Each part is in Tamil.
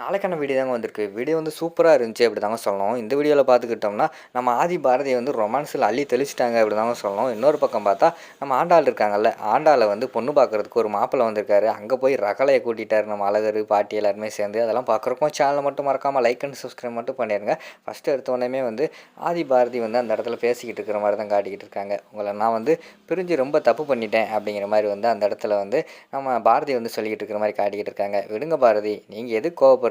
நாளைக்கான வீடியோ தாங்க வந்திருக்கு. வீடியோ வந்து சூப்பரா இருந்துச்சு அப்படி தாங்க சொல்லணும். இந்த வீடியோல பார்த்துக்கிட்டோம்னா, நம்ம ஆதி பாரதிய வந்து ரொமான்ஸ்ல அள்ளி தெளிச்சுட்டாங்க அப்படி தாங்க சொல்லணும். இன்னொரு பக்கம் பார்த்தா, நம்ம ஆண்டாள் இருக்காங்கல்ல, ஆண்டாள வந்து பொண்ணு பார்க்கறதுக்கு ஒரு மாப்பிள்ளை வந்திருக்காரு. அங்க போய் ரகளைய கூட்டிட்டாரு நம்ம அழகரு, பாட்டி எல்லாருமே சேர்ந்து. அதெல்லாம் பார்க்குறக்கும் சேனல மட்டும் மறக்காம லைக் அண்ட் சப்ஸ்கிரைப் மட்டும் பண்ணிருங்க. ஃபர்ஸ்ட் எடுத்த உடனேயுமே வந்து ஆதி பாரதி வந்து அந்த இடத்துல பேசிக்கிட்டு இருக்கிற மாரி தான் காட்டிக்கிட்டு இருக்காங்க. உங்கள நான் வந்து பிரிஞ்சு ரொம்ப தப்பு பண்ணிட்டேன் அப்படிங்கிற மாரி வந்து அந்த இடத்துல வந்து நம்ம பாரதி வந்து சொல்லிக்கிட்டு இருக்கிற மாரி காட்டிக்கிட்டு இருக்காங்க. விடுங்க பாரதி, நீங்க எதுக்கு கோவப்படுறீங்க?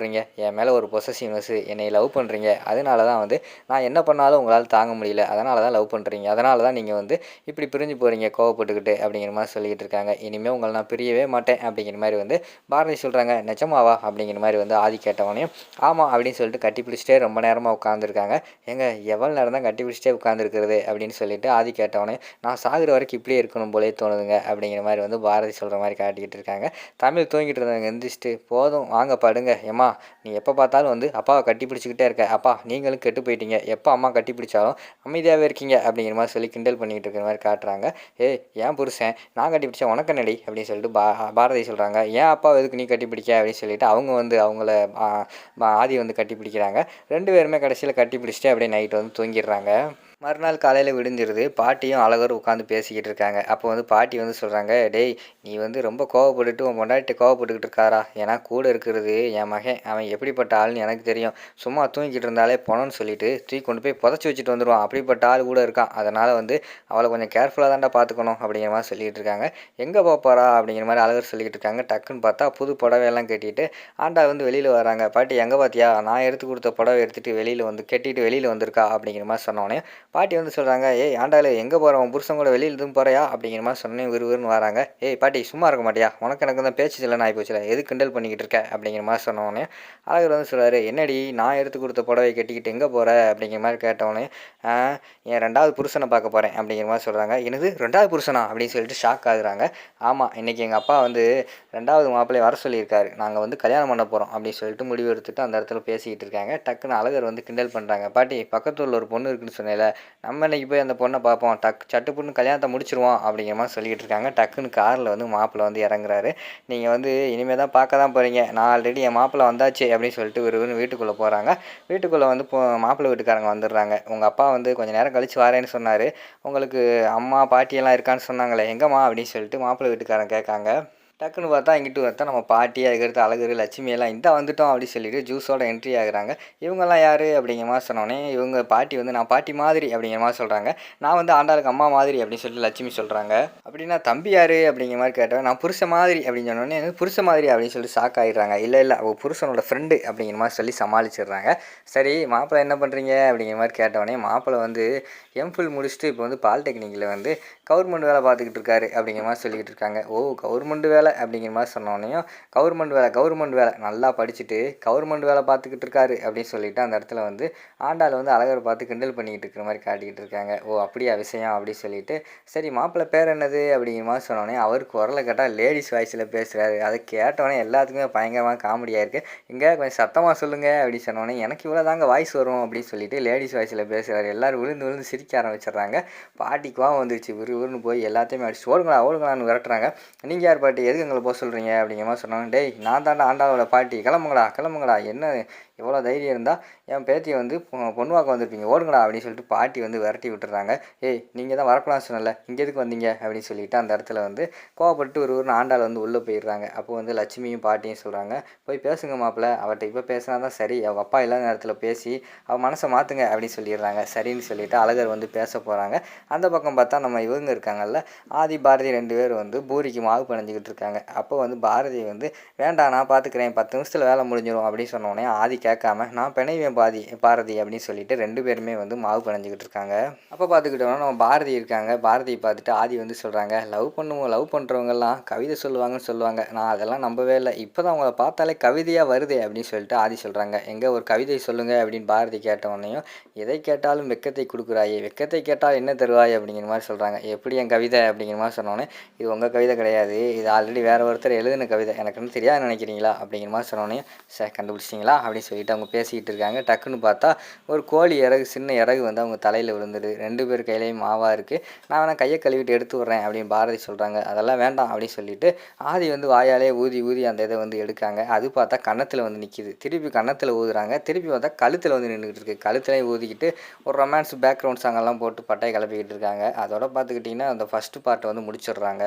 என் மேல ஒரு பொசசிவ்னஸ், என்னைய லவ் பண்றீங்க. அதனால தான் வந்து நான் என்ன பண்ணாலும் உங்களால தாங்க முடியல. அதனால தான் லவ் பண்றீங்க. அதனால தான் நீங்க வந்து இப்படி பிரிஞ்சு போறீங்க கோவப்பட்டுக்கிட்டு அப்படிங்கிற மாரி சொல்லிக்கிட்டு இருக்காங்க. இனிமே உங்கள நான் பிரியவே மாட்டேன் அப்படிங்கிற மாரி வந்து பாரதி சொல்றாங்க. நிஜமாவா? அப்படிங்கிற மாரி வந்து ஆதி கேட்டவனையும், ஆமா அப்படின்னு சொல்லிட்டு கட்டி பிடிச்சிட்டே ரொம்ப நேரமா உட்காந்துருக்காங்க. ஏங்க எவ்வளோ நேரம் தான் கட்டி பிடிச்சிட்டே உட்காந்துருக்கிறது அப்படின்னு சொல்லிட்டு ஆதி கேட்டவனே, நான் சாகுற வரைக்கும் இப்படியே இருக்கணும் போலே தோணுதுங்க அப்படிங்கிற மாரி வந்து பாரதி சொல்ற மாரி காட்டிக்கிட்டு இருக்காங்க. தமிழ் தூங்கிட்டு இருந்தவங்க எந்திரிச்சிட்டு, போதும் வாங்க படுங்க. எம்மா நீ எப்போ பார்த்தாலும் வந்து அப்பாவை கட்டி பிடிச்சிக்கிட்டே இருக்க. அப்பா நீங்களும் கெட்டு போயிட்டீங்க. எப்போ அம்மா கட்டி பிடிச்சாலும் அமைதியாகவே இருக்கீங்க அப்படிங்கிற மாதிரி சொல்லி கிண்டல் பண்ணிக்கிட்டு இருக்கிற மாதிரி காட்டுறாங்க. ஏய் ஏன் புருஷன் நான் கட்டி பிடிச்சேன் உனக்கு என்னடி அப்படின்னு சொல்லிட்டு பாரதி சொல்கிறாங்க. ஏன் அப்பாவை எதுக்கு நீ கட்டி பிடிக்க அப்படின்னு சொல்லிட்டு அவங்க வந்து அவங்கள ஆதி வந்து கட்டி பிடிக்கிறாங்க. ரெண்டு பேருமே கடைசியில் கட்டி பிடிச்சிட்டு அப்படியே நைட்டு வந்து தூங்கிடுறாங்க. மறுநாள் காலையில் விடிஞ்சிருது. பாட்டியும் அழகரும் உட்காந்து பேசிக்கிட்டு இருக்காங்க. அப்போ வந்து பாட்டி வந்து சொல்கிறாங்க, டேய் நீ வந்து ரொம்ப கோவப்பட்டுட்டு உன் பொண்டாட்டிட்ட கோவப்பட்டுக்கிட்டு இருக்காரா? ஏன்னா கூட இருக்கிறது என் மகன். அவன் எப்படிப்பட்ட ஆள்னு எனக்கு தெரியும். சும்மா தூங்கிக்கிட்டு இருந்தாலே போனோன்னு சொல்லிட்டு தூக்கி கொண்டு போய் புதைச்சி வச்சுட்டு வந்துடுவான். அப்படிப்பட்ட ஆள் கூட இருக்கான். அதனால் வந்து அவளை கொஞ்சம் கேர்ஃபுல்லாக தான்டா பார்த்துக்கணும் அப்படிங்கிற மாதிரி சொல்லிகிட்டு இருக்காங்க. எங்கே போப்பாரா அப்படிங்கிற மாதிரி அழகர் சொல்லிக்கிட்டு இருக்காங்க. டக்குன்னு பார்த்தா புது புடவையெல்லாம் கட்டிட்டு ஆண்டா வந்து வெளியில் வராங்க. பாட்டி எங்கே பார்த்தியா? நான் எடுத்து கொடுத்த புடவை எடுத்துகிட்டு வெளியில் வந்து கட்டிட்டு வெளியில் வந்திருக்கா அப்படிங்கிற மாதிரி சொன்னோடனே பாட்டி வந்து சொல்கிறாங்க, ஏய் ஆண்டாளு எங்கே போகிற? உன் புருஷன் கூட வெளியில் எதுவும் போகிறையா அப்படிங்கிற மாதிரி சொன்னேன். விறுவிறுன்னு வராங்க. ஏய் பாட்டி சும்மா இருக்க மாட்டியா? உனக்கு எனக்கு தான் பேச்சு இல்லைன்னு ஆகி போச்சுல, எது கிண்டல் பண்ணிக்கிட்டு இருக்க அப்படிங்கிற மாதிரி சொன்னோடனே அழகர் வந்து சொல்கிறாரு, என்னடி நான் எடுத்து கொடுத்த புடவை கட்டிக்கிட்டு எங்கே போகிற அப்படிங்கிற மாதிரி கேட்டவுடனே, என் ரெண்டாவது புருஷனை பார்க்க போகிறேன் அப்படிங்கிற மாதிரி சொல்கிறாங்க. என்னது ரெண்டாவது புருஷனா அப்படின்னு சொல்லிட்டு ஷாக் ஆகுறாங்க. ஆமாம் இன்றைக்கி எங்கள் அப்பா வந்து ரெண்டாவது மாப்பிள்ளையை வர சொல்லியிருக்காரு. நாங்கள் வந்து கல்யாணம் பண்ண போகிறோம் அப்படின்னு சொல்லிட்டு முடிவு எடுத்துட்டு அந்த இடத்துல பேசிக்கிட்டு இருக்காங்க. டக்குன்னு அழகர் வந்து கிண்டல் பண்ணுறாங்க. பாட்டி பக்கத்தூரில் ஒரு பொண்ணு இருக்குன்னு சொன்னேன்ல, நம்ம இன்னைக்கு போய் அந்த பொண்ணை பார்ப்போம். சட்டுப்புன்னு கல்யாணத்தை முடிச்சிருவோம் அப்படிங்கிற மாதிரி சொல்லிக்கிட்டு இருக்காங்க. டக்குன்னு காரில் வந்து மாப்பிள்ளை வந்து இறங்குறாரு. நீங்கள் வந்து இனிமேல் தான் பார்க்க தான் போகிறீங்க. நான் ஆல்ரெடி என் மாப்பிள்ளை வந்தாச்சு அப்படின்னு சொல்லிட்டு விறுவிறுன்னு வீட்டுக்குள்ளே போகிறாங்க. வீட்டுக்குள்ளே வந்து மாப்பிள்ளை வீட்டுக்காரங்க வந்துடுறாங்க. உங்கள் அப்பா வந்து கொஞ்சம் நேரம் கழித்து வரேன்னு சொன்னார். உங்களுக்கு அம்மா பாட்டியெல்லாம் இருக்கான்னு சொன்னாங்களே எங்கம்மா அப்படின்னு சொல்லிட்டு மாப்பிள்ளை வீட்டுக்காரங்க கேட்காங்க. டக்குன்னு பார்த்தா இங்கிட்டு பார்த்தா நம்ம பாட்டி, அதுக்கடுத்து அழகரு, லட்சுமி எல்லாம் இந்த வந்துட்டோம் அப்படின்னு சொல்லிட்டு ஜூஸோட என்ட்ரி ஆகுறாங்க. இவங்கெல்லாம் யார் அப்படிங்கிற மாதிரி சொன்னோடனே இவங்க பாட்டி வந்து நான் பாட்டி மாதிரி அப்படிங்கிற மாதிரி சொல்கிறாங்க. நான் வந்து ஆண்டாளுக்கு அம்மா மாதிரி அப்படின்னு சொல்லிட்டு லட்சுமி சொல்கிறாங்க. அப்படின்னா தம்பி யார் அப்படிங்கிற மாதிரி கேட்டேன். நான் புருஷ மாதிரி அப்படின்னு சொன்னோடனே புருஷ மாதிரி அப்படின்னு சொல்லிட்டு ஷாக் ஆகிடுறாங்க. இல்லை அவள் புருஷனோட ஃப்ரெண்டு அப்படிங்கிற மாதிரி சொல்லி சமாளிச்சிடுறாங்க. சரி மாப்பிள்ளை என்ன பண்ணுறீங்க அப்படிங்கிற மாதிரி கேட்டோடனே மாப்பிள்ளை வந்து எம்ஃபில் முடிச்சுட்டு இப்போ வந்து பாலிடெக்னிக்கில் வந்து கவர்மெண்ட் வேலை பார்த்துக்கிட்டு இருக்காரு அப்படிங்கிற மாதிரி சொல்லிக்கிட்டு இருக்காங்க. ஓ கவர்மெண்ட் வேலை அப்படிங்கிற மாதிரி சொன்னோடனையும் கவர்மெண்ட் வேலை நல்லா படிச்சுட்டு கவர்மெண்ட் வேலை பார்த்துக்கிட்டு இருக்காரு அப்படின்னு சொல்லிட்டு அந்த இடத்துல வந்து ஆண்டாள் வந்து அழகரை பார்த்து கிண்டல் பண்ணிக்கிட்டு இருக்கிற மாதிரி காட்டிக்கிட்டு இருக்காங்க. ஓ அப்படியா விஷயம் அப்படின்னு சொல்லிட்டு சரி மாப்பிள்ளை பேர் என்னது அப்படிங்கிற மாதிரி சொன்னோடனே அவருக்கு குரலை கேட்டால் லேடிஸ் வாய்ஸில் பேசுகிறாரு. அதை கேட்டோடனே எல்லாத்துக்குமே பயங்கரமாக காமெடியாக இருக்குது. இங்கே கொஞ்சம் சத்தமாக சொல்லுங்கள் அப்படின்னு சொன்னோடனே எனக்கு இவ்வளோ தாங்க வாய்ஸ் வரும் அப்படின்னு சொல்லிட்டு லேடிஸ் வாய்ஸில் பேசுகிறாரு. எல்லோரும் விழுந்து விழுந்து சிரிக்க ஆரம்பிச்சிடுறாங்க. பாட்டிக்குவாக வந்துருச்சு. விறுவிறுன்னு போய் எல்லாத்தையுமே அடிச்சு ஓடுங்களான்னு விரட்டுறாங்க. நீங்கள் யார் பாட்டி எதுக்கு எங்களை போக சொல்கிறீங்க அப்படிங்கிற மாதிரி சொன்னாங்க. டேய் நான் தாண்டா ஆண்டாளோட பாட்டி, கிளம்புங்கடா என்ன எவ்வளோ தைரியம் இருந்தால் என் பேத்தியை வந்து பொண்ணு பார்க்க வந்திருப்பீங்க, ஓடுங்கடா அப்படின்னு சொல்லிட்டு பாட்டி வந்து விரட்டி விட்டுறாங்க. ஏய் நீங்கள் தான் வரக்கூடாதுன்னு சொன்னல, இங்கே எதுக்கு வந்தீங்க அப்படின்னு சொல்லிட்டு அந்த இடத்துல வந்து கோவப்பட்டு ஒரு ஆண்டாள் வந்து உள்ளே போயிடுறாங்க. அப்போ வந்து லட்சுமியும் பாட்டியும் சொல்கிறாங்க, போய் பேசுங்க மாப்பிள்ள, அவர்கிட்ட இப்போ பேசினா தான் சரி, அவங்க அப்பா இல்லாத நேரத்தில் பேசி அவள் மனசை மாற்றுங்க அப்படின்னு சொல்லிடுறாங்க. சரின்னு சொல்லிவிட்டு அழகர் வந்து பேச போகிறாங்க. அந்த பக்கம் பார்த்தா நம்ம இவங்க இருக்காங்கல்ல, ஆதி பாரதி ரெண்டு பேர் வந்து பூரிக்கு மாவு பிணைஞ்சிக்கிட்டு இருக்காங்க. அப்போ வந்து பாரதி வந்து வேண்டாம் நான் பார்த்துக்கிறேன் 10 நிமிஷத்தில் வேலை முடிஞ்சிடும் அப்படின்னு சொன்னோடனே ஆதி கேட்காம நான் பிணைவேன் பாரதி அப்படின்னு சொல்லிட்டு ரெண்டு பேருமே வந்து மாவு பிணைஞ்சிக்கிட்டு இருக்காங்க. அப்போ பார்த்துக்கிட்டோம்னா நம்ம பாரதி இருக்காங்க. பாரதியை பார்த்துட்டு ஆதி வந்து சொல்கிறாங்க, லவ் பண்ணுறவங்கெல்லாம் கவிதை சொல்லுவாங்கன்னு சொல்லுவாங்க, நான் அதெல்லாம் நம்பவே இல்லை, இப்போ தான் அவங்கள பார்த்தாலே கவிதையாக வருதே அப்படின்னு சொல்லிட்டு ஆதி சொல்கிறாங்க. எங்கே ஒரு கவிதை சொல்லுங்கள் அப்படின்னு பாரதி கேட்டவொடனையும் எதை கேட்டாலும் வெக்கத்தை கொடுக்குறாயே, வெக்கத்தை கேட்டால் என்ன தருவாய் அப்படிங்கிற மாதிரி சொல்கிறாங்க. எப்படி என் கவிதை அப்படிங்கிற மாதிரி சொன்னோன்னே இது உங்கள் கவிதை கிடையாது, இது ஆல்ரெடி ஆல்ரெடி வேறு ஒருத்தர் எழுதின கவிதை எனக்குன்னு தெரியாது நினைக்கிறீங்களா அப்படிங்கிற மாதிரி சொன்னோன்னே சார் கண்டுபிடிச்சிங்களா அப்படின்னு சொல்லிட்டு அவங்க பேசிக்கிட்டு இருக்காங்க. டக்குன்னு பார்த்தா ஒரு கோழி இறகு சின்ன இறகு வந்து அவங்க தலையில் விழுந்துடுது. 2 பேர் கையிலையும் மாவாக இருக்குது. நான் வேணால் கையை கழுவிட்டு எடுத்து விட்றேன் அப்படின்னு பாரதி சொல்கிறாங்க. அதெல்லாம் வேண்டாம் அப்படின்னு சொல்லிட்டு ஆதி வந்து வாயாலே ஊதி ஊதி அந்த இதை வந்து எடுக்காங்க. அது பார்த்தா கன்னத்தில் வந்து நிற்கிது. திருப்பி கன்னத்தில் ஊதுறாங்க. திருப்பி பார்த்தா கழுத்தில் வந்து நின்றுக்கிட்டு இருக்குது. கழுத்துலேயும் ஊதிக்கிட்டு ஒரு ரொமான்ஸ் பேக்ரவுண்ட் சாங்கெல்லாம் போட்டு பட்டையை கிளப்பிக்கிட்டு இருக்காங்க. அதோட பார்த்துக்கிட்டிங்கன்னா அந்த ஃபஸ்ட்டு பார்ட்டை வந்து முடிச்சிடுறாங்க.